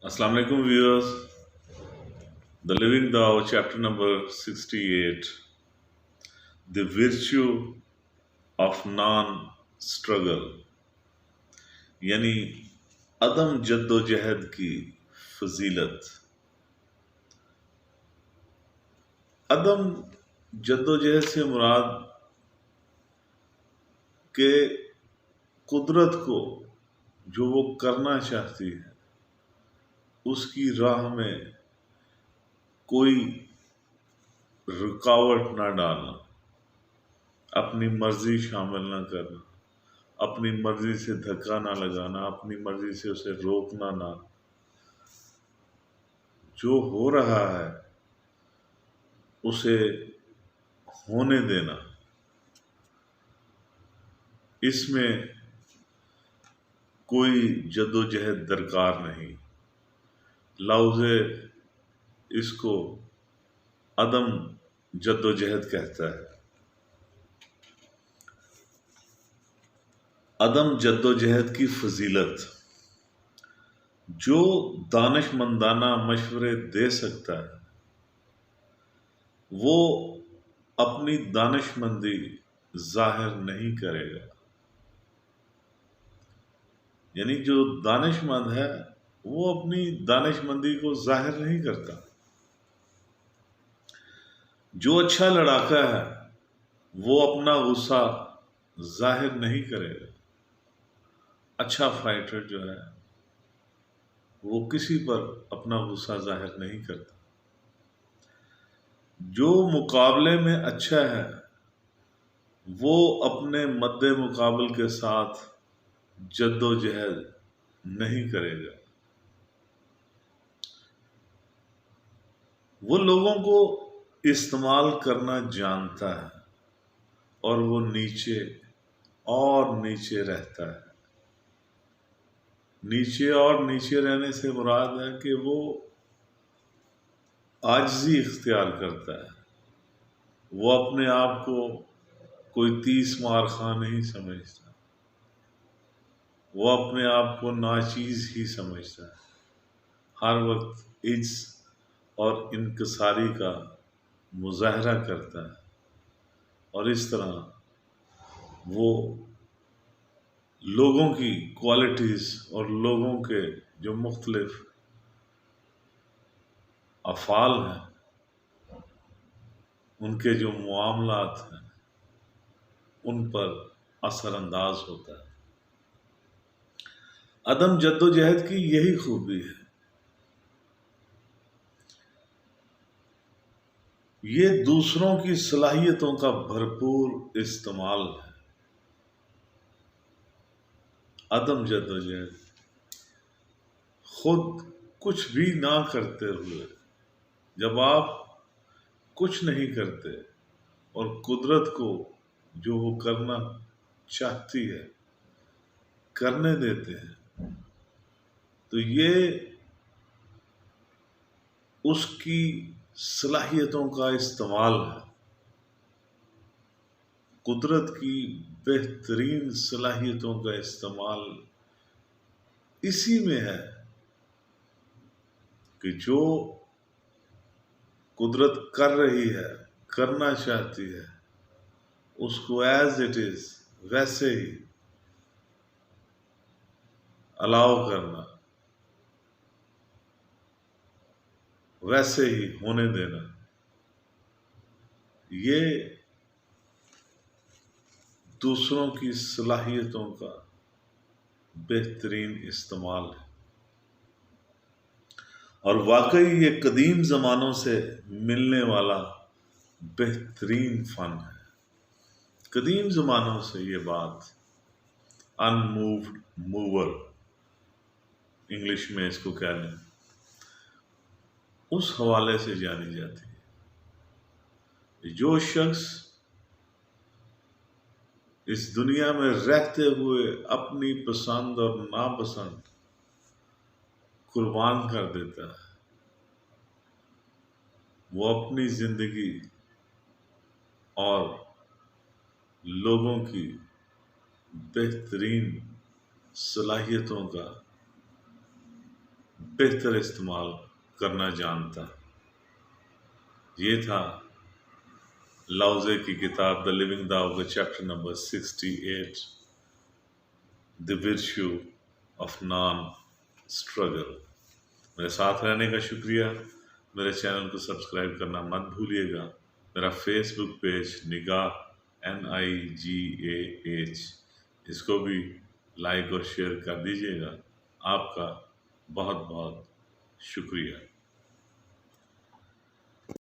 Assalamu alaikum viewers. The Living Dao chapter number 68, The Virtue of Non-Struggle, यानी अदम जद्दोजहद की फजीलत। अदम जद्दोजहद से मुराद के कुदरत को जो वो करना चाहती है उसकी राह में कोई रुकावट ना डालना, अपनी मर्जी शामिल ना करना, अपनी मर्जी से धक्का ना लगाना, अपनी मर्जी से उसे रोकना ना, जो हो रहा है उसे होने देना। इसमें कोई जद्दोजहद दरकार नहीं। लाउज़े इसको अदम जद्दोजहद कहता है। अदम जद्दोजहद की फजीलत, जो दानिशमंदाना मशवरे दे सकता है वो अपनी दानिशमंदी जाहिर नहीं करेगा। यानी जो दानिशमंद है वो अपनी दानिशमंदी को जाहिर नहीं करता। जो अच्छा लड़ाका है वो अपना गुस्सा जाहिर नहीं करेगा। अच्छा फाइटर जो है वो किसी पर अपना गुस्सा जाहिर नहीं करता। जो मुकाबले में अच्छा है वो अपने मद्दे मुकाबल के साथ जद्दोजहद नहीं करेगा। वो लोगों को इस्तेमाल करना जानता है और वो नीचे और नीचे रहता है। नीचे और नीचे रहने से मुराद है कि वो आजिज़ी इख्तियार करता है। वो अपने आप को कोई 30 मार खां नहीं समझता। वो अपने आप को नाचीज़ ही समझता है। हर वक्त इज्ज और इनकिसारी का मुजाहरा करता है और इस तरह वो लोगों की क्वालिटीज़ और लोगों के जो मुख्तलिफ अफ़ाल हैं, उनके जो मामलात हैं, उन पर असरअंदाज होता है। अदम जद्दोजहद की यही खूबी है। ये दूसरों की सलाहियतों का भरपूर इस्तेमाल है। अदम जद्दोजहद खुद कुछ भी ना करते हुए, जब आप कुछ नहीं करते और कुदरत को जो वो करना चाहती है करने देते हैं, तो ये उसकी सलाहियतों का इस्तेमाल है। कुदरत की बेहतरीन सलाहियतों का इस्तेमाल इसी में है कि जो कुदरत कर रही है, करना चाहती है, उसको एज इट इज वैसे ही अलाउ करना, वैसे ही होने देना, ये दूसरों की सलाहियतों का बेहतरीन इस्तेमाल है। और वाकई ये कदीम ज़मानों से मिलने वाला बेहतरीन फ़न है। कदीम ज़मानों से ये बात अनमूव्ड मूवर, इंग्लिश में इसको कह लें, उस हवाले से जानी जाती है। जो शख्स इस दुनिया में रहते हुए अपनी पसंद और नापसंद कुर्बान कर देता है, वो अपनी ज़िंदगी और लोगों की बेहतरीन सलाहियतों का بہتر استعمال کرنا جانتا۔ یہ تھا لاؤزے کی کتاب دا لیونگ داؤ کا chapter number 68، the virtue of non struggle. میرے ساتھ رہنے کا شکریہ۔ میرے چینل کو سبسکرائب کرنا مت بھولیے گا۔ میرا فیس بک پیج نگاہ NIGAH، اس کو بھی لائک اور شیئر کر دیجیے گا۔ آپ کا بہت بہت شکریہ۔